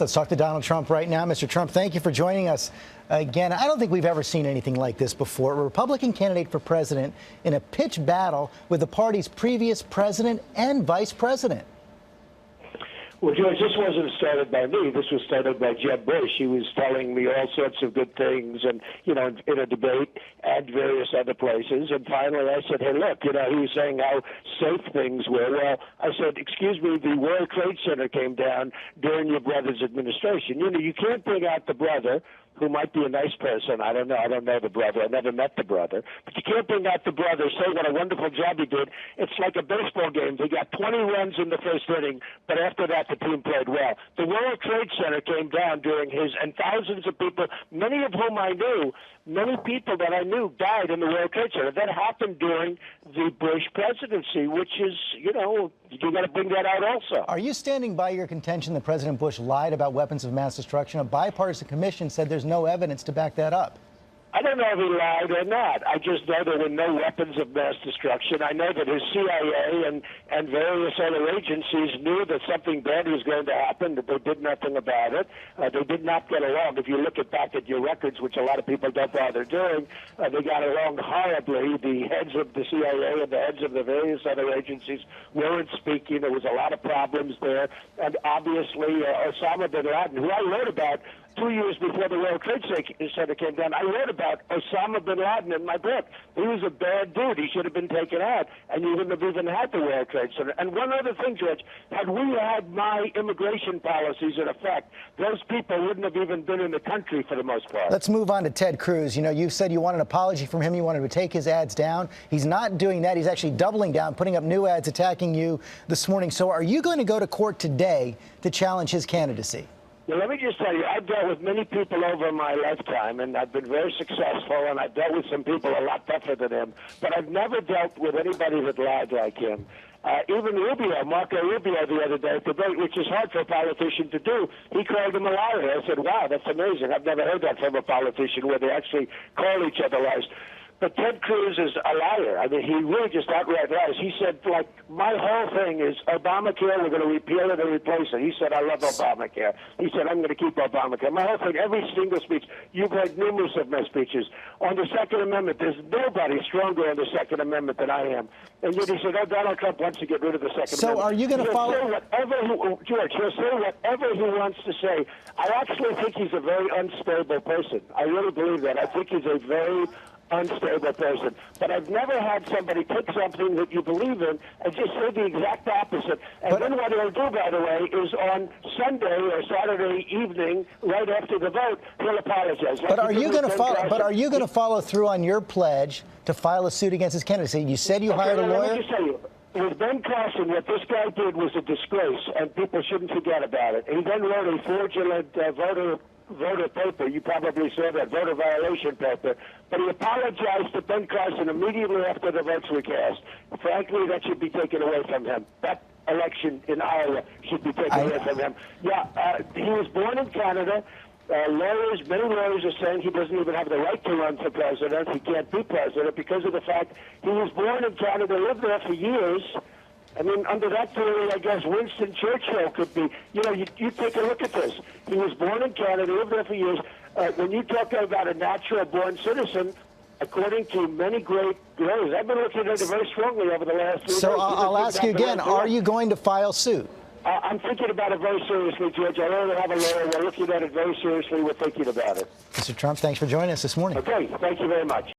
Let's talk to Donald Trump right now. Mr. Trump, thank you for joining us again. I don't think we've ever seen anything like this before. A Republican candidate for president in a pitched battle with the party's previous president and vice president. Well, George, this wasn't started by me. This was started by Jeb Bush. He was telling me all sorts of good things, and in a debate and various other places. And finally, I said, "Hey, look, he was saying how safe things were." Well, I said, "Excuse me, the World Trade Center came down during your brother's administration. You can't bring out the brother, who might be a nice person. I don't know. I don't know the brother. I never met the brother. But you can't bring out the brother, say what a wonderful job he did. It's like a baseball game. They got 20 runs in the first inning, but after that, the team played well. The World Trade Center came down during his, and thousands of people, many of whom I knew, many people that I knew died in the World Trade Center. That happened during the Bush presidency, which is, you got to bring that out also." Are you standing by your contention that President Bush lied about weapons of mass destruction? A bipartisan commission said there's no evidence to back that up. I don't know if he lied or not. I just know there were no weapons of mass destruction. I know that his CIA and various other agencies knew that something bad was going to happen, that they did nothing about it. They did not get along. If you look back at your records, which a lot of people don't bother doing, they got along horribly. The heads of the CIA and the heads of the various other agencies weren't speaking. There was a lot of problems there. And obviously, Osama bin Laden, who I wrote about 2 years before the World Trade Center came down, I wrote about Osama bin Laden in my book. He was a bad dude. He should have been taken out, and you wouldn't have even had the World Trade Center. And one other thing, George, had we had my immigration policies in effect, those people wouldn't have even been in the country for the most part. Let's move on to Ted Cruz. You said you want an apology from him. You wanted to take his ads down. He's not doing that. He's actually doubling down, putting up new ads attacking you this morning. So are you going to go to court today to challenge his candidacy? Well, let me just tell you, I've dealt with many people over my lifetime, and I've been very successful, and I've dealt with some people a lot tougher than him, but I've never dealt with anybody that lied like him. Even Rubio, Marco Rubio, the other day at the debate, which is hard for a politician to do, he called him a liar. I said, wow, that's amazing. I've never heard that from a politician where they actually call each other liars. But Ted Cruz is a liar. I mean, he really just outright lies. He said, my whole thing is Obamacare, we're going to repeal it and replace it. He said, I love Obamacare. He said, I'm going to keep Obamacare. My whole thing, every single speech, you've heard numerous of my speeches. On the Second Amendment, there's nobody stronger on the Second Amendment than I am. And yet he said, Donald Trump wants to get rid of the Second Amendment. So are you going to follow? George, he'll say whatever he wants to say. I actually think he's a very unstable person. I really believe that. I think he's a very unstable person. But I've never had somebody take something that you believe in and just say the exact opposite. And then what he'll do, by the way, is on Sunday or Saturday evening, right after the vote, he'll apologize. But are you going to follow? But are you going to follow through on your pledge to file a suit against his candidacy? You said you hired a lawyer. Let me just tell you. With Ben Carson, what this guy did was a disgrace, and people shouldn't forget about it. He then wrote a fraudulent voter paper. You probably saw that, voter violation paper. But he apologized to Ben Carson immediately after the votes were cast. Frankly, that should be taken away from him. That election in Iowa should be taken away from him. Yeah, he was born in Canada. Many lawyers are saying he doesn't even have the right to run for president. He can't be president because of the fact he was born in Canada, lived there for years. I mean, under that theory, I guess Winston Churchill could be. You take a look at this. He was born in Canada, lived there for years. When you talk about a natural-born citizen, according to many great lawyers, I've been looking at it very strongly over the last 3 days. So I'll ask you again, are you going to file suit? I'm thinking about it very seriously, George. I already have a lawyer. We're looking at it very seriously. We're thinking about it. Mr. Trump, thanks for joining us this morning. Okay, thank you very much.